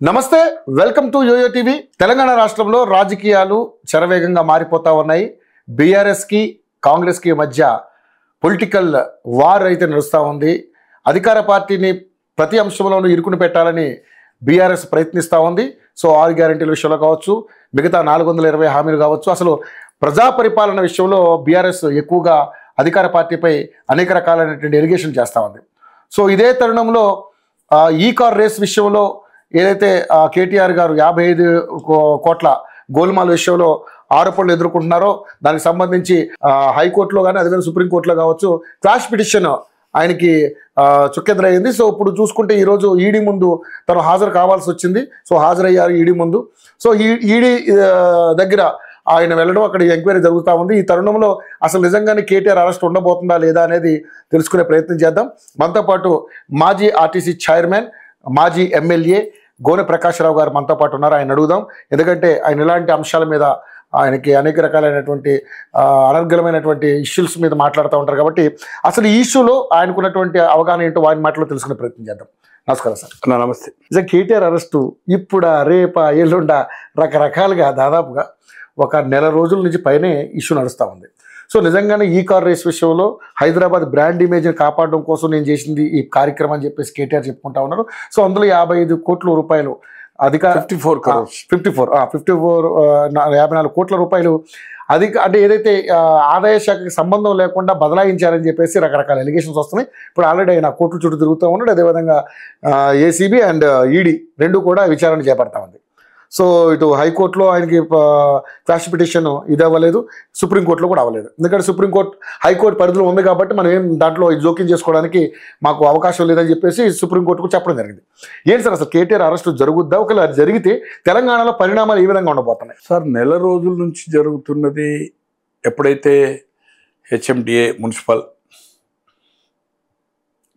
నమస్తే, welcome to YOYO TV. Telangana రాష్ట్రంలో రాజకీయాలు శరవేగంగా మారిపోతా ఉన్నాయి. బీఆర్ఎస్కి కాంగ్రెస్కి మధ్య పొలిటికల్ వార్ అయితే నడుస్తూ ఉంది. అధికార పార్టీని ప్రతి అంశంలోనూ ఇరుకుని పెట్టాలని బీఆర్ఎస్ ప్రయత్నిస్తూ ఉంది. సో 6 గ్యారెంటీల విషయంలో కావచ్చు, మిగతా 420 హామీలు కావచ్చు, అసలు ప్రజా పరిపాలన విషయంలో బీఆర్ఎస్ ఎక్కువగా అధికార పార్టీపై అనేక రకాలైనటువంటి ఎలిగేషన్ చేస్తూ ఉంది. సో ఇదే తరుణంలో ఈ కార్ రేస్ విషయంలో ఏదైతే కేటీఆర్ గారు 55 కోట్ల గోల్మాల్ విషయంలో ఆరోపణలు ఎదుర్కొంటున్నారో దానికి సంబంధించి హైకోర్టులో కానీ అదేవిధంగా సుప్రీంకోర్టులో కావచ్చు క్వాష్ పిటిషన్ ఆయనకి చుక్కెదురయ్యింది. సో ఇప్పుడు చూసుకుంటే ఈరోజు ఈడీ ముందు తను హాజరు కావాల్సి వచ్చింది. సో హాజరయ్యారు ఈడీ ముందు. సో ఈడీ దగ్గర ఆయన వెళ్ళడం, అక్కడ ఎంక్వైరీ జరుగుతూ ఉంది. ఈ తరుణంలో అసలు నిజంగానే కేటీఆర్ అరెస్ట్ ఉండబోతుందా లేదా అనేది తెలుసుకునే ప్రయత్నం చేద్దాం. మనతో పాటు మాజీ ఆర్టీసీ చైర్మన్, మాజీ ఎమ్మెల్యే గోనె ప్రకాశ్రావు గారు మనతో పాటు ఉన్నారు. ఆయన అడుగుదాం. ఎందుకంటే ఆయన ఇలాంటి అంశాల మీద ఆయనకి అనేక రకాలైనటువంటి అనర్గళమైనటువంటి ఇష్యూస్ మీద మాట్లాడుతూ ఉంటారు కాబట్టి అసలు ఈ ఇష్యూలో ఆయనకున్నటువంటి అవగాహన ఏంటో వారి మాటలో తెలుసుకునే ప్రయత్నం చేద్దాం. నమస్కారం సార్. నమస్తే. నిజంగా కేటీఆర్ అరెస్టు ఇప్పుడా, రేపా, ఎల్లుండా రకరకాలుగా దాదాపుగా ఒక నెల రోజుల నుంచి పైనే ఇష్యూ నడుస్తూ ఉంది. సో నిజంగానే ఈ కార్ రేస్ విషయంలో హైదరాబాద్ బ్రాండ్ ఇమేజ్ని కాపాడడం కోసం నేను చేసింది ఈ కార్యక్రమం అని చెప్పేసి కేటీఆర్ చెప్పుకుంటా ఉన్నారు. సో అందులో 55 కోట్ల రూపాయలు అధికార 54 కోట్ల రూపాయలు అంటే ఏదైతే ఆదాయ శాఖకి సంబంధం లేకుండా బదలాయించారని చెప్పేసి రకరకాల ఎలిగేషన్స్ వస్తున్నాయి. ఇప్పుడు ఆల్రెడీ ఆయన కోర్టుల చుట్టూ తిరుగుతూ ఉన్నాడు. అదేవిధంగా ఏసీబీ అండ్ ఈడీ రెండు కూడా విచారణ చేపడతా ఉంది. సో ఇటు హైకోర్టులో ఆయనకి క్వాష్ పిటిషన్ ఇది అవ్వలేదు, సుప్రీంకోర్టులో కూడా అవ్వలేదు. ఎందుకంటే సుప్రీంకోర్టు హైకోర్టు పరిధిలో ఉంది కాబట్టి మనం ఏం దాంట్లో జోక్యం చేసుకోవడానికి మాకు అవకాశం లేదని చెప్పేసి సుప్రీంకోర్టుకు చెప్పడం జరిగింది. ఏంటి సార్ అసలు కేటీఆర్ అరెస్టు జరుగుద్దా? ఒకవేళ అది జరిగితే తెలంగాణలో పరిణామాలు ఏ విధంగా ఉండబోతున్నాయి? సార్, నెల రోజుల నుంచి జరుగుతున్నది. ఎప్పుడైతే హెచ్ఎండిఏ మున్సిపల్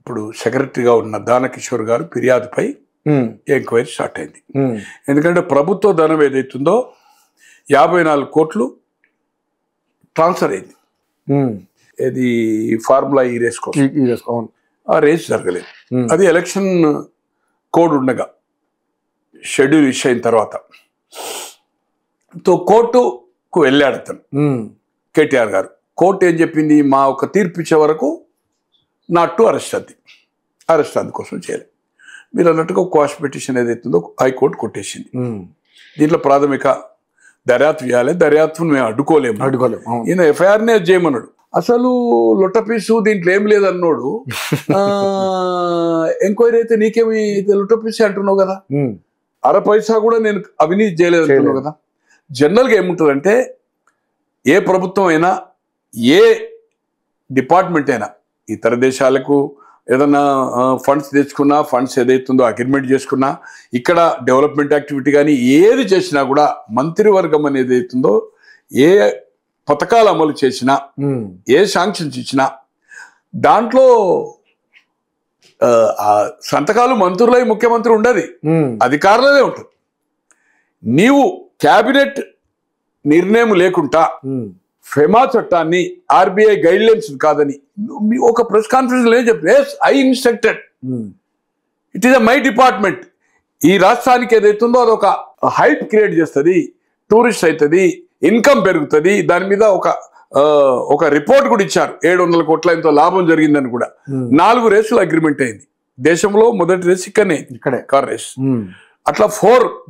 ఇప్పుడు సెక్రటరీగా ఉన్న దానకిషోర్ గారు ఫిర్యాదుపై ఎంక్వైరీ స్టార్ట్ అయింది. ఎందుకంటే ప్రభుత్వ ధనం ఏదైతుందో 54 కోట్లు ట్రాన్స్ఫర్ అయింది. ఇది ఫార్ములా ఈ రేస్ కోసం. ఆ రేస్ జరగలేదు. అది ఎలక్షన్ కోడ్ ఉండగా షెడ్యూల్ ఇష్యూ అయిన తర్వాత కోర్టుకు వెళ్ళాడు అతను, కేటీఆర్ గారు. కోర్టు ఏం చెప్పింది, మా ఒక తీర్పు ఇచ్చే వరకు నాట్ టు అరెస్ట్ అందుకోసం చేయలేదు. మీరు అన్నట్టుగా క్వాష్ పిటిషన్ ఏదైతుందో హైకోర్టు కొట్టేసింది. దీంట్లో ప్రాథమిక దర్యాప్తు చేయాలి, దర్యాప్తును మేము అడ్డుకోలేము. ఈయన ఎఫ్ఐఆర్నే చేయమన్నాడు. అసలు లొట్టపీసు దీంట్లో ఏం లేదన్నాడు. ఎంక్వైరీ అయితే నీకేమి లొట్టపీసు అంటున్నావు కదా, అర పైసా కూడా నేను అవినీతి చేయలేదు అంటున్నావు కదా. జనరల్గా ఏముంటుందంటే ఏ ప్రభుత్వం అయినా, ఏ డిపార్ట్మెంట్ అయినా, ఇతర దేశాలకు ఏదన్నా ఫండ్స్ తెచ్చుకున్నా, ఫండ్స్ ఏదైతుందో అగ్రిమెంట్ చేసుకున్నా, ఇక్కడ డెవలప్మెంట్ యాక్టివిటీ కానీ ఏది చేసినా కూడా మంత్రివర్గం అనేది ఏదైతుందో ఏ పథకాలు అమలు చేసినా, ఏ శాంక్షన్స్ ఇచ్చినా దాంట్లో సంతకాలు మంత్రులై ముఖ్యమంత్రి ఉండదు, అధికారులనే ఉంటుంది. నీవు క్యాబినెట్ నిర్ణయం లేకుండా ఫెమా చట్టాన్ని, ఆర్బీఐ గైడ్ లైన్స్ కాదని ఒక ప్రెస్ కాన్ఫరెన్స్ ఏం చెప్పి, yes I instructed, it is my department. ఈ రాష్ట్రానికి ఏదైతుందో అదొక హైప్ క్రియేట్ చేస్తుంది, టూరిస్ట్ అవుతుంది, ఇన్కమ్ పెరుగుతుంది. దాని మీద ఒక రిపోర్ట్ కూడా ఇచ్చారు. 700 కోట్ల ఎంతో లాభం జరిగిందని కూడా. 4 రేసులు అగ్రిమెంట్ అయింది. దేశంలో మొదటి రేసు ఇక్కడే కార్ రేస్. అట్లా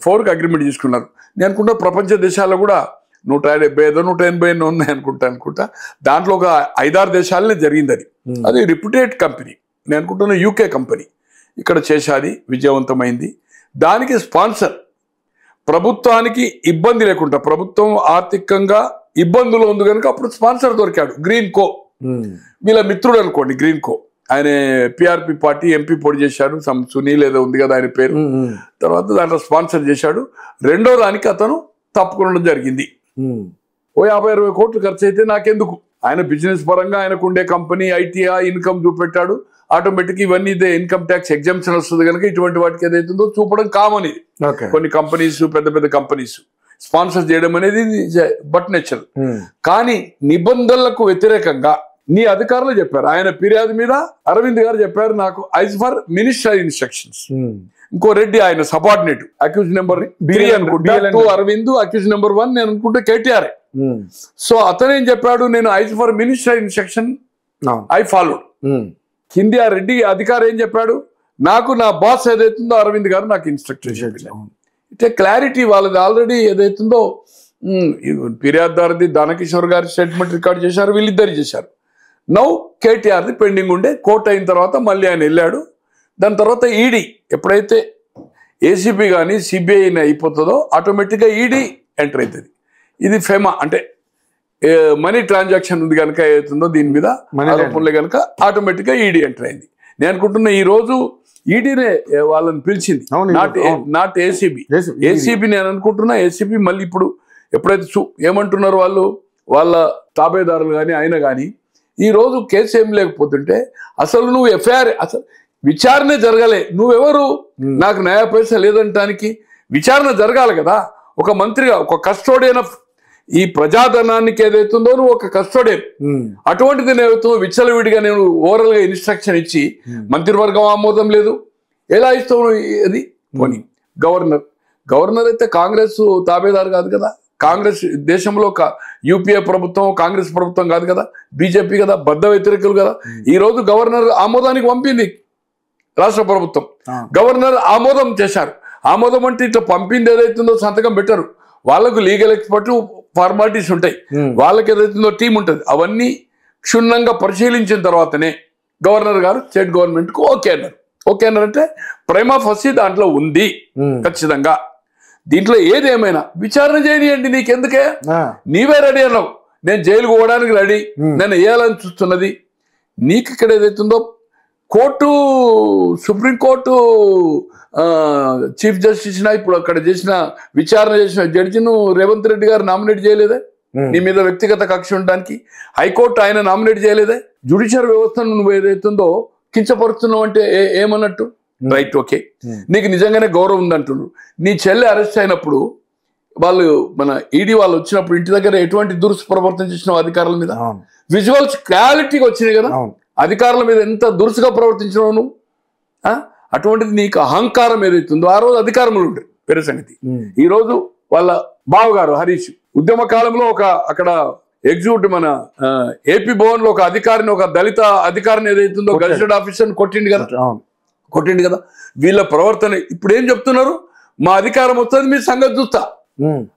4కి అగ్రిమెంట్ తీసుకున్నారు. నేను అనుకుంటా ప్రపంచ దేశాల్లో కూడా 170 180 ఉన్నాయి అనుకుంటా. దాంట్లో ఒక 5-6 దేశాలనే జరిగింది. అది రిప్యూటెడ్ కంపెనీ, నేను అనుకుంటున్నా యూకే కంపెనీ ఇక్కడ చేసేది విజయవంతమైంది. దానికి స్పాన్సర్ ప్రభుత్వానికి ఇబ్బంది లేకుండా, ప్రభుత్వం ఆర్థికంగా ఇబ్బందులు ఉంది కనుక అప్పుడు స్పాన్సర్ దొరికాడు. గ్రీన్ కో వీళ్ళ మిత్రుడు అనుకోండి, గ్రీన్ కో. ఆయన పిఆర్పి పార్టీ ఎంపీ పోటీ చేశాడు, సునీల్ ఏదో ఉంది కదా ఆయన పేరు. తర్వాత దాంట్లో స్పాన్సర్ చేశాడు. రెండో దానికి అతను తప్పుకోవడం జరిగింది. ఓ 50-60 కోట్లు ఖర్చు అయితే నాకెందుకు, ఆయన బిజినెస్ పరంగా ఆయనకు ఉండే కంపెనీ ఐటీఐ ఇన్కమ్ చూపెట్టాడు. ఆటోమేటిక్ ఇవన్నీ ఇన్కమ్ ట్యాక్స్ ఎగ్జామ్షన్ వస్తుంది కనుక ఇటువంటి వాటికి ఏదైతుందో చూపడం కామన్. ఇది కొన్ని కంపెనీస్, పెద్ద పెద్ద కంపెనీస్ స్పాన్సర్ చేయడం అనేది బట్ నేచురల్. కానీ నిబంధనలకు వ్యతిరేకంగా నీ అధికారులు చెప్పారు. ఆయన ఫిర్యాదు మీద అరవింద్ గారు చెప్పారు నాకు ఐజ్ ఫర్ మినిస్టర్ ఇన్స్ట్రక్షన్స్. ఇంకో రెడ్డి ఆయన సబార్డినేట్ అక్యూజ్ నెంబర్ 3 అనుకుంటా, 2 అరవింద్, అక్యూజ్ నెంబర్ 1 నేను అనుకుంటే కేటీఆర్. సో అతనేం చెప్పాడు, నేను as per minister instruction I followed. కింది ఆ రెడ్డి అధికారి ఏం చెప్పాడు, నాకు నా బాస్ ఏదైతుందో అరవింద్ గారు నాకు ఇన్స్ట్రక్షన్ చెప్పారు. ఇట్లా క్లారిటీ వాళ్ళది ఆల్రెడీ ఏదైతుందో ఫిర్యాదుదారుది దానకిషోర్ గారి స్టేట్మెంట్ రికార్డ్ చేశారు, వీళ్ళిద్దరు చేశారు. నౌ కేటీఆర్ది పెండింగ్ ఉండే, కోర్టు అయిన తర్వాత మళ్ళీ ఆయన వెళ్ళాడు. దాని తర్వాత ఈడీ ఎప్పుడైతే ఏసీబీ కానీ సిబిఐ అయిపోతుందో ఆటోమేటిక్గా ఈడీ ఎంటర్ అవుతుంది. ఇది ఫెమా అంటే మనీ ట్రాన్సాక్షన్ ఉంది కనుక ఏదైతుందో దీని మీద ఆరోపణలే కనుక ఆటోమేటిక్గా ఈడీ ఎంటర్ అయింది. నేను అనుకుంటున్నా ఈ రోజు ఈడీనే వాళ్ళని పిలిచింది, నాట్ ఏసీబీ. ఏసీబీ నేను అనుకుంటున్నా ఏసీబీ మళ్ళీ ఇప్పుడు ఎప్పుడైతే ఏమంటున్నారు వాళ్ళు, వాళ్ళ తాబేదారులు కానీ ఆయన కానీ ఈ రోజు కేసు ఏం లేకపోతుంటే అసలు నువ్వు ఎఫ్ఐఆర్ అసలు విచారణ జరగాలి. నువ్వెవరు నాకు న్యాయ పైస లేదంటానికి? విచారణ జరగాలి కదా. ఒక మంత్రిగా ఒక కస్టోడియన్ ఆఫ్ ఈ ప్రజాధనానికి ఏదైతుందో నువ్వు ఒక కస్టోడియన్, అటువంటిది నేవుతుందో విచ్చలవిడిగా నేను ఓవరాల్ గా ఇన్స్ట్రక్షన్ ఇచ్చి మంత్రివర్గం ఆమోదం లేదు ఎలా ఇస్తావు? అది పోనీ గవర్నర్ అయితే కాంగ్రెస్ తాబేదారు కాదు కదా. కాంగ్రెస్ దేశంలో యూపీఏ ప్రభుత్వం కాంగ్రెస్ ప్రభుత్వం కాదు కదా, బీజేపీ కదా, బద్ధ వ్యతిరేకులు కదా. ఈ రోజు గవర్నర్ ఆమోదానికి పంపింది రాష్ట్ర ప్రభుత్వం, గవర్నర్ ఆమోదం చేశారు. ఆమోదం అంటే ఇట్లా పంపింది ఏదైతుందో సంతకం పెట్టరు, వాళ్ళకు లీగల్ ఎక్స్పర్ట్ ఫార్మాలిటీస్ ఉంటాయి, వాళ్ళకి ఏదైతుందో టీం ఉంటుంది. అవన్నీ క్షుణ్ణంగా పరిశీలించిన తర్వాతనే గవర్నర్ గారు స్టేట్ గవర్నమెంట్ కు ఓకే అన్నారు. ఓకే అన్నారంటే ప్రైమా ఫసి దాంట్లో ఉంది ఖచ్చితంగా. దీంట్లో ఏదేమైనా విచారణ చేయనియండి, నీకెందుకే, నీవే రెడీ అన్నావు. నేను జైలుకు పోవడానికి రెడీ, నేను వేయాలని చూస్తున్నది. నీకు ఇక్కడ ఏదైతుందో కోర్టు సుప్రీంకోర్టు చీఫ్ జస్టిస్ ఇప్పుడు అక్కడ చేసిన విచారణ చేసిన జడ్జిను రేవంత్ రెడ్డి గారు నామినేట్ చేయలేదే నీ మీద వ్యక్తిగత కక్ష ఉండడానికి? హైకోర్టు ఆయన నామినేట్ చేయలేదే? జ్యుడిషియల్ వ్యవస్థను నువ్వు ఏదైతుందో కించపరుస్తున్నావు అంటే ఏమన్నట్టు? రైట్, ఓకే, నీకు నిజంగానే గౌరవం ఉందంటున్నారు. నీ చెల్లె అరెస్ట్ అయినప్పుడు వాళ్ళు మన ఈడీ వాళ్ళు వచ్చినప్పుడు ఇంటి దగ్గర ఎటువంటి దురుసు చేసిన అధికారుల మీద విజువల్స్ క్లారిటీగా వచ్చినాయి కదా. అధికారుల మీద ఎంత దురుసుగా ప్రవర్తించినావు నువ్వు. అటువంటిది నీకు అహంకారం ఏదైతుందో ఆ రోజు అధికారంలో ఉండే వేరే సంగతి. ఈ రోజు వాళ్ళ బావగారు హరీష్ ఉద్యమ కాలంలో అక్కడ ఎగ్జిక్యూటివ్ మన ఏపీ భవన్ లో ఒక అధికారిని, ఒక దళిత అధికారిని ఏదైతుందో గజెటెడ్ ఆఫీసర్ కొట్టిండు కదా. వీళ్ళ ప్రవర్తన ఇప్పుడు ఏం చెప్తున్నారు, మా అధికారం వస్తుంది మీ సంగతి చూస్తా.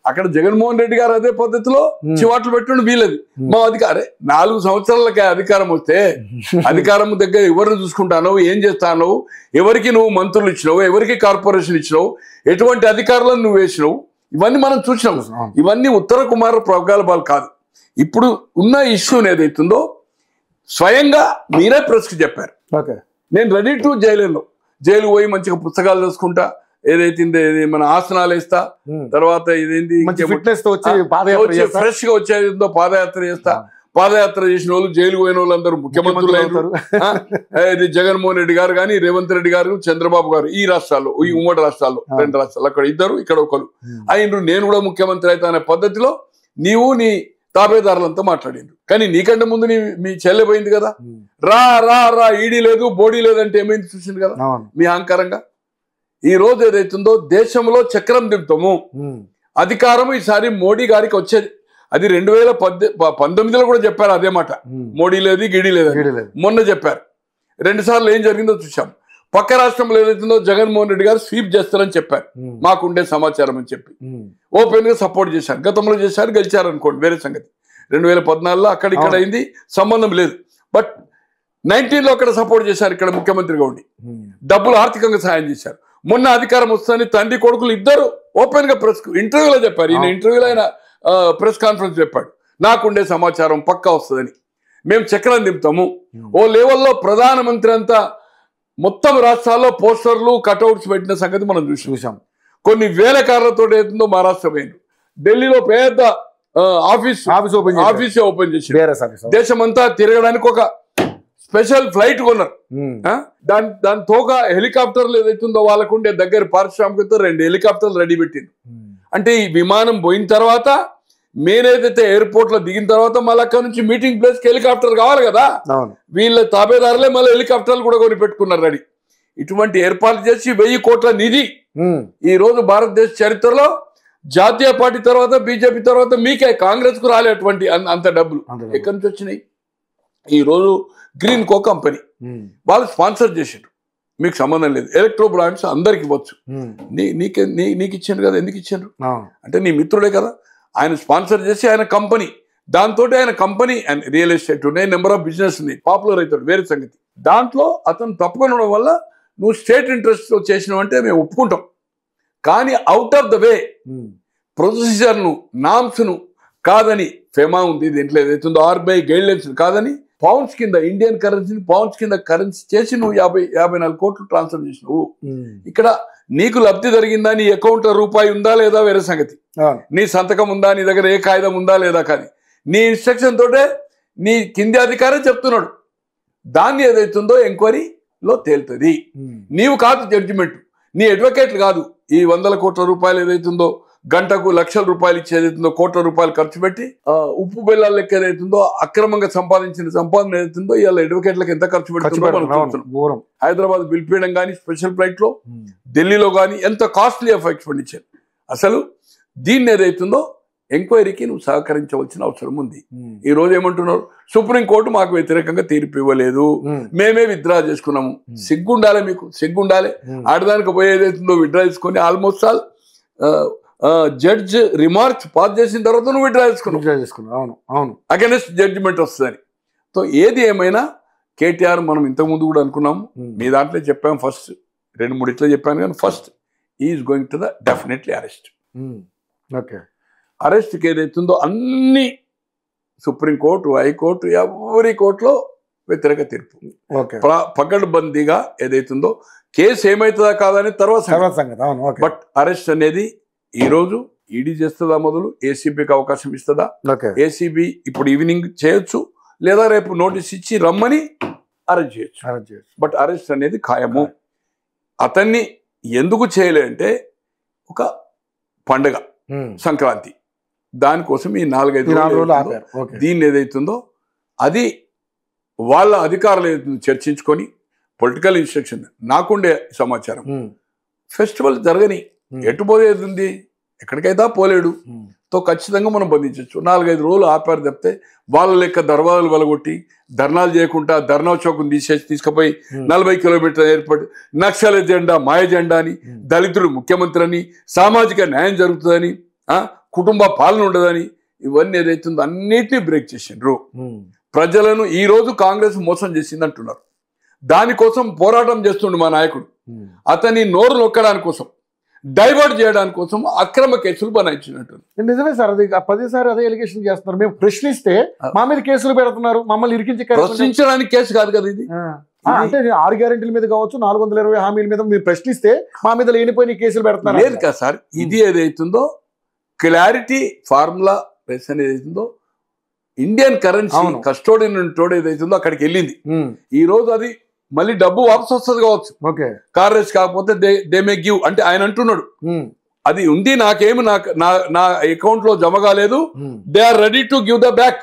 అక్కడ జగన్మోహన్ రెడ్డి గారు అదే పద్ధతిలో చివాట్లు పెట్టుండి వీళ్ళది మా అధికారే. 4 సంవత్సరాలకే అధికారం వస్తే అధికారం దగ్గర ఎవరిని చూసుకుంటానో, ఏం చేస్తానో, ఎవరికి నువ్వు మంత్రులు ఇచ్చినావు, ఎవరికి కార్పొరేషన్ ఇచ్చినావు, ఎటువంటి అధికారులను నువ్వు వేసినావు, ఇవన్నీ మనం చూసినాము. ఇవన్నీ ఉత్తర కుమార ప్రగల్భాలు కాదు. ఇప్పుడు ఉన్న ఇష్యూని ఏదైతుందో స్వయంగా మీరే ప్రెస్కి చెప్పారు. నేను రెడీ టు జైలు పోయి మంచిగా పుస్తకాలు చూసుకుంటా, ఏదైతే మన ఆసనాలు వేస్తా, తర్వాత ఇదేంటి ఫ్రెష్ గా వచ్చేదో పాదయాత్ర చేస్తా. పాదయాత్ర చేసిన వాళ్ళు, జైలు పోయిన వాళ్ళందరూ ముఖ్యమంత్రులు అయినారు. జగన్మోహన్ రెడ్డి గారు కానీ, రేవంత్ రెడ్డి గారు, చంద్రబాబు గారు ఈ రాష్ట్రాల్లో, ఈ ఉమ్మడి రాష్ట్రాల్లో 2 రాష్ట్రాలు, అక్కడ ఇద్దరు ఇక్కడ ఒకరు అయినరు. నేను కూడా ముఖ్యమంత్రి అయితే అనే పద్ధతిలో నీవు నీ తాబేదారులంతా మాట్లాడిండ్రు. కానీ నీకంటే ముందు మీ చెల్లె పోయింది కదా. రా రా రా ఈడీ లేదు బోడీ లేదంటే ఏమైంది చూసింది కదా మీ అహంకారంగా. ఈ రోజు ఏదైతుందో దేశంలో చక్రం దింపుతాము, అధికారం ఈసారి మోడీ గారికి వచ్చేది. అది 2019లో కూడా చెప్పారు అదే మాట, మోడీ లేదు గిడి లేదు మొన్న చెప్పారు. 2 సార్లు ఏం జరిగిందో చూసాం. పక్క రాష్ట్రంలో ఏదైతుందో జగన్మోహన్ రెడ్డి గారు స్వీప్ చేస్తారని చెప్పారు, మాకుండే సమాచారం అని చెప్పి ఓపెన్ గా సపోర్ట్ చేశారు. గతంలో చేశారు, గెలిచారు అనుకోండి, వేరే సంగతి. 2014లో అక్కడ ఇక్కడ అయింది, సంబంధం లేదు. బట్ 19లో అక్కడ సపోర్ట్ చేశారు, ఇక్కడ ముఖ్యమంత్రిగా ఉండి డబ్బులు ఆర్థికంగా సాయం చేశారు. మొన్న అధికారం వస్తుందని తండ్రి కొడుకులు ఇద్దరు ఓపెన్ గా ప్రెస్ ఇంటర్వ్యూలో చెప్పారు. ఈయన ఇంటర్వ్యూలో ఆయన ప్రెస్ కాన్ఫరెన్స్ చెప్పాడు, నాకుండే సమాచారం పక్కా వస్తుందని, మేము చక్రం దింపుతాము. ఓ లెవెల్లో ప్రధానమంత్రి అంతా మొత్తం రాష్ట్రాల్లో పోస్టర్లు కట్అవుట్స్ పెట్టిన సంగతి మనం చూసాం. కొన్ని వేల కార్లతో ఏదో మహారాష్ట్ర పోయింది, ఢిల్లీలో పెద్ద ఆఫీస్ ఓపెన్ చేసి దేశమంతా తిరగడానికి ఒక స్పెషల్ ఫ్లైట్ కొన్నారు. దాని తోక హెలికాప్టర్లు ఏదైతుందో వాళ్ళకుండే దగ్గర పారిశ్రామికతో 2 హెలికాప్టర్లు రెడీ పెట్టింది. అంటే ఈ విమానం పోయిన తర్వాత మెయిన్ ఏదైతే ఎయిర్పోర్ట్ లో దిగిన తర్వాత మళ్ళీ అక్కడ నుంచి మీటింగ్ ప్లేస్ కి హెలికాప్టర్ కావాలి కదా, వీళ్ళ తాబేదారులే మళ్ళీ హెలికాప్టర్లు కూడా కొని పెట్టుకున్నారు రెడీ. ఇటువంటి ఏర్పాట్లు చేసి 1000 కోట్ల నిధి ఈ రోజు భారతదేశ చరిత్రలో జాతీయ పార్టీ తర్వాత బీజేపీ తర్వాత మీకే కాంగ్రెస్ కు రాలేటువంటి అంత డబ్బులు ఎక్కడి నుంచి వచ్చినాయి? ఈ రోజు గ్రీన్ కో కంపెనీ వాళ్ళు స్పాన్సర్ చేసారు, మీకు సంబంధం లేదు. ఎలక్ట్రో బ్రాండ్స్ అందరికి ఇవ్వచ్చు, నీకు ఇచ్చారు కదా, ఎందుకు ఇచ్చారు అంటే నీ మిత్రుడే కదా, ఆయన స్పాన్సర్ చేసి ఆయన కంపెనీ, దాంతో ఆయన కంపెనీ అండ్ రియల్ ఎస్టేట్ ఉన్నాయి, నెంబర్ ఆఫ్ బిజినెస్ ఉన్నాయి, పాపులర్ అవుతాడు, వేరే సంగతి. దాంట్లో అతను తప్పుకొనడం వల్ల నువ్వు స్టేట్ ఇంట్రెస్ట్ లో చేసినావు అంటే మేము ఒప్పుకుంటాం. కానీ అవుట్ ఆఫ్ ద వే ప్రొసీజర్ను నామ్స్ను కాదని ఫెమా ఉంది, దీంట్లో ఏదైతుందో ఆర్బీఐ గైడ్ లైన్స్ కాదని పౌండ్స్ కింద ఇండియన్ కరెన్సీని పౌండ్స్ కింద కరెన్సీ చేసి నువ్వు 54 కోట్లు ట్రాన్స్ఫర్ చేసినావు. ఇక్కడ నీకు లబ్ధి జరిగిందా, నీ అకౌంట్ లో రూపాయి ఉందా లేదా వేరే సంగతి, నీ సంతకం ఉందా, నీ దగ్గర ఏ కాగితం ఉందా లేదా, కానీ నీ ఇన్స్ట్రక్షన్ తోటే నీ కింది అధికారి చెప్తున్నాడు. దాన్ని ఏదైతుందో ఎంక్వైరీలో తేలుతుంది. నీవు కాదు జడ్జిమెంట్, నీ అడ్వకేట్లు కాదు. ఈ 100 కోట్ల రూపాయలు ఏదైతుందో, గంటకు లక్షల రూపాయలు ఇచ్చి ఏదైతుందో, కోట్ల రూపాయలు ఖర్చు పెట్టి ఉప్పు బెల్లాల లెక్క ఏదైతుందో, అక్రమంగా సంపాదించిన సంపాదన ఏదైతుందో ఇవాళ అడ్వకేట్లకు ఎంత ఖర్చు పెడుతుందో, హైదరాబాద్ పిలిపించడం కానీ, స్పెషల్ ఫ్లైట్ లో ఢిల్లీలో కానీ ఎంత కాస్ట్లీ ఆఫ్ ఎక్స్పెండిచర్. అసలు దీన్ని ఏదైతుందో ఎంక్వైరీకి నువ్వు సహకరించవలసిన అవసరం ఉంది. ఈ రోజు ఏమంటున్నారు, సుప్రీంకోర్టు మాకు వ్యతిరేకంగా తీర్పు ఇవ్వలేదు, మేమే విత్డ్రా చేసుకున్నాము. సిగ్గుండాలి మీకు, సిగ్గుండాలి. ఆడదానికి పోయి ఏదైతుందో విత్డ్రా చేసుకొని almost all judge remarks pass చేసిన తర్వాత నువ్వు విత్డ్రా చేసుకున్నావు, అగైనెస్ట్ జడ్జిమెంట్ వస్తుందని. సో ఏది ఏమైనా కేటీఆర్ మనం ఇంతకుముందు కూడా అనుకున్నాము, మీ దాంట్లో చెప్పాము, ఫస్ట్ 2-3 ఇట్లా చెప్పాను, కానీ first is going to the definitely arrest. అరెస్ట్కి ఏదైతుందో అన్ని సుప్రీంకోర్టు, హైకోర్టు, ఎవరి కోర్టులో వ్యతిరేక తీర్పు. పకడ్బందీగా ఏదైతుందో కేసు ఏమైతుందా కాదని తర్వాత సంగతి. బట్ అరెస్ట్ అనేది ఈ రోజు ఈడీ చేస్తుందా, మొదలు ఏసీబీకి అవకాశం ఇస్తుందా, ఏసీబీ ఇప్పుడు ఈవినింగ్ చేయొచ్చు, లేదా రేపు నోటీస్ ఇచ్చి రమ్మని అరెస్ట్ చేయొచ్చు. బట్ అరెస్ట్ అనేది ఖాయము. అతన్ని ఎందుకు చేయలేంటే ఒక పండుగ సంక్రాంతి, దానికోసం ఈ 4-5 రోజులు దీన్ని ఏదైతుందో అది వాళ్ళ అధికారులు చర్చించుకొని పొలిటికల్ ఇన్స్ట్రక్షన్, నాకుండే సమాచారం ఫెస్టివల్ జరగని, ఎటు పోయేది ఉంది, ఎక్కడికైతే పోలేడు, తో ఖచ్చితంగా మనం బంధించవచ్చు. 4-5 రోజులు ఆపారు తప్పితే వాళ్ళ లెక్క దర్వాజాలు వెలగొట్టి ధర్నాలు చేయకుండా ధర్నా చౌకను తీసేసి తీసుకుపోయి 40 కిలోమీటర్ల ఏర్పాటు నక్సల్ ఎజెండా, మాయ జెండా అని, దళితులు ముఖ్యమంత్రి అని, సామాజిక న్యాయం జరుగుతుందని, కుటుంబ పాలన ఉండదని, ఇవన్నీ ఏదైతుందో అన్నిటినీ బ్రేక్ చేసిండ్రు. ప్రజలను ఈ రోజు కాంగ్రెస్ మోసం చేసింది అంటున్నారు. దానికోసం పోరాటం చేస్తుండు మా నాయకుడు. అతని నోరు నొక్కడానికి కోసం, డైవర్ట్ చేయడానికి కోసం అక్రమ కేసులు బనాయించినట్టు. నిజమే సార్, అది 10 అదే ఎలిగేషన్ చేస్తున్నారు. మేము ప్రశ్నిస్తే మా మీద కేసులు పెడుతున్నారు, మమ్మల్ని ఇరికించి. ప్రశ్నించడానికి కేసు కాదు కదా ఇది. అంటే 6 గ్యారెంటీల మీద కావచ్చు, 420 హామీల మీద మీరు ప్రశ్నిస్తే మా మీద లేనిపోయిన కేసులు పెడుతున్నారు. లేదు కదా సార్, ఇది ఏదైతుందో క్లారిటీ ఫార్ములా రేస్ అనేది ఏదైతుందో, ఇండియన్ కరెన్సీ కస్టోడియన్ తోడు ఏదైతుందో అక్కడికి వెళ్ళింది. ఈ రోజు అది మళ్ళీ డబ్బు వాపసు వస్తుంది కావచ్చు, కార్ రేస్ కాకపోతే దే మే గివ్ అంటే ఆయన అంటున్నాడు. అది ఉంది, నాకేమి నా అకౌంట్ లో జమ కాలేదు, they are ready to give the back.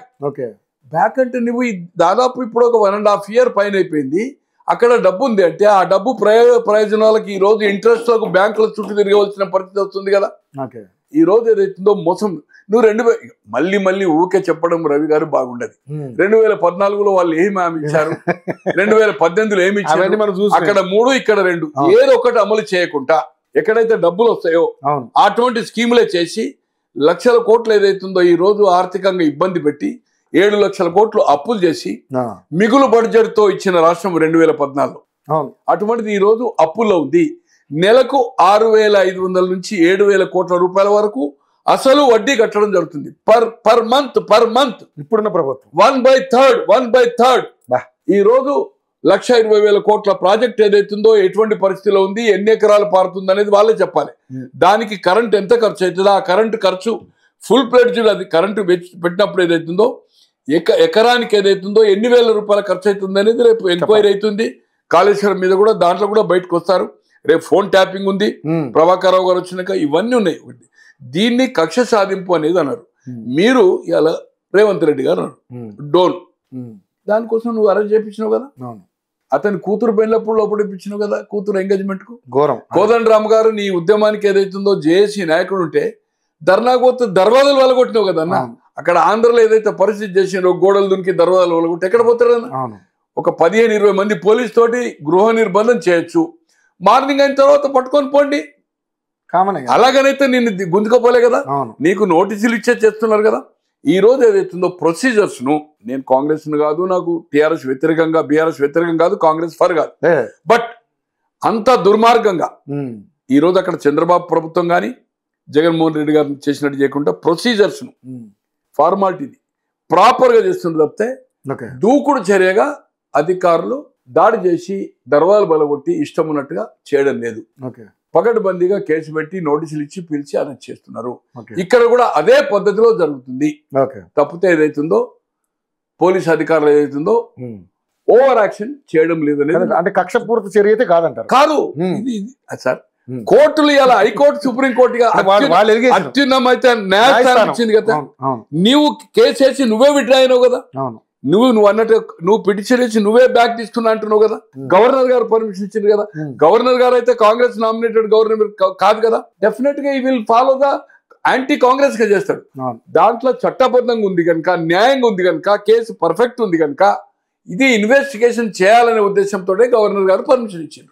Back అంటే నువ్వు దాదాపు ఇప్పుడు ఒక 1.5 year పైన అయిపోయింది, అక్కడ డబ్బు ఉంది అంటే ఆ డబ్బు ప్రయోజనాలకు ఈ రోజు ఇంట్రెస్ట్ లకు బ్యాంకుల చుట్టూ తిరగవలసిన పరిస్థితి వస్తుంది కదా. ఈ రోజు ఏదైతుందో మోసం, నువ్వు మళ్ళీ ఊకే చెప్పడం రవి గారు బాగుండదు. 2014లో వాళ్ళు ఏమి హామీ ఇచ్చారు, 2018లో ఏమి ఇచ్చారు, అక్కడ 3 ఇక్కడ 2, ఏదో ఒకటి అమలు చేయకుండా ఎక్కడైతే డబ్బులు వస్తాయో అటువంటి స్కీములే చేసి లక్షల కోట్లు ఏదైతుందో ఈ రోజు ఆర్థికంగా ఇబ్బంది పెట్టి 7 లక్షల కోట్లు అప్పులు చేసి మిగులు బడ్జెట్ తో ఇచ్చిన రాష్ట్రం 2014లో. అటువంటిది ఈ రోజు అప్పుల్లో ఉంది. నెలకు 6,500 నుంచి 7,000 కోట్ల రూపాయల వరకు అసలు వడ్డీ కట్టడం జరుగుతుంది పర్ మంత్. ఇప్పుడున్న ప్రభుత్వం 1/3 ఈ రోజు 1,20,000 కోట్ల ప్రాజెక్ట్ ఏదైతుందో ఎటువంటి పరిస్థితిలో ఉంది, ఎన్ని ఎకరాలు పారుతుంది అనేది వాళ్ళే చెప్పాలి. దానికి కరెంట్ ఎంత ఖర్చు అవుతుందో ఆ కరెంటు ఖర్చు ఫుల్ ప్లేడ్జ్డ్, అది కరెంటు పెట్టినప్పుడు ఏదైతుందో ఎకరానికి ఏదైతుందో ఎన్ని వేల రూపాయల ఖర్చు అవుతుంది అనేది రేపు ఎంక్వైరీ అవుతుంది. కాళేశ్వరం మీద కూడా దాంట్లో కూడా బయటకు వస్తారు. రేపు ఫోన్ ట్యాపింగ్ ఉంది, ప్రభాకర్ రావు గారు వచ్చినాక ఇవన్నీ ఉన్నాయి. దీన్ని కక్ష సాధింపు అనేది అన్నారు. మీరు ఇలా రేవంత్ రెడ్డి గారు డోన్ దానికోసం నువ్వు అరెస్ట్ చేయించినావు కదా, అతని కూతురు పెళ్ళప్పుడు లోపల ఇప్పించినావు కదా, కూతురు ఎంగేజ్మెంట్ కు. ఘోరం. కోదండరామ్ గారు నీ ఉద్యమానికి ఏదైతుందో జేఏసీ నాయకుడు ఉంటే ధర్నాకు పోతే దర్వాజాలు వలగొట్టినావు కదా అన్న. అక్కడ ఆంధ్రలో ఏదైతే పరిస్థితి చేసినారో గోడలు దునికి దర్వాజాలు వలగొట్టి ఎక్కడ పోతారన్న? ఒక 15-20 మంది పోలీస్ తోటి గృహ నిర్బంధం చేయొచ్చు, మార్నింగ్ అయిన తర్వాత పట్టుకొని పోండి. అలాగనైతే నిన్ను గుంజుకపోలే కదా, నీకు నోటీసులు ఇచ్చే చేస్తున్నారు కదా. ఈ రోజు ఏదైతుందో ప్రొసీజర్స్ ను, నేను కాంగ్రెస్ ను కాదు, నాకు టీఆర్ఎస్ వ్యతిరేకంగా బీఆర్ఎస్ వ్యతిరేకం కాదు, కాంగ్రెస్ ఫర్ కాదు, బట్ అంత దుర్మార్గంగా ఈ రోజు అక్కడ చంద్రబాబు ప్రభుత్వం కానీ జగన్మోహన్ రెడ్డి గారు చేసినట్టు చేయకుండా ప్రొసీజర్స్ ను ఫార్మాలిటీని ప్రాపర్ గా చేస్తున్న తప్పితే దూకుడు చర్యగా అధికారులు దాడి చేసి దర్వాలు బలగొట్టి ఇష్టం ఉన్నట్టుగా చేయడం లేదు. పకడ్బందీగా కేసు పెట్టి నోటీసులు ఇచ్చి పిలిచి అరెస్ట్ చేస్తున్నారు. ఇక్కడ కూడా అదే పద్ధతిలో జరుగుతుంది. తప్పితే ఏదైతుందో పోలీస్ అధికారులు ఏదైతుందో ఓవర్ యాక్షన్ చేయడం లేదు అనేది, అంటే కక్షపూర్తి చర్య అయితే కాదంటారు. కాదు సార్, కోర్టులు ఇలా హైకోర్టు సుప్రీంకోర్టుగా అత్యున్నత న్యాయస్థానం ఇచ్చింది కదా. నీవు కేసు వేసి నువ్వే విడ్రా అయినావు కదా, నువ్వు అన్నట్టు నువ్వు పిటిషన్ ఇచ్చి నువ్వే బ్యాక్ తీసుకున్నా అంటున్నావు కదా. గవర్నర్ గారు పర్మిషన్ ఇచ్చింది కదా. గవర్నర్ గారు అయితే కాంగ్రెస్ నామినేటెడ్ గవర్నర్ కాదు కదా. డెఫినెట్ గా ఈ will follow the anti Congress గా చేస్తాడు. దాంట్లో చట్టబద్ధంగా ఉంది కనుక, న్యాయంగా ఉంది కనుక, కేసు పర్ఫెక్ట్ ఉంది కనుక ఇది ఇన్వెస్టిగేషన్ చేయాలనే ఉద్దేశంతోనే గవర్నర్ గారు పర్మిషన్ ఇచ్చింది.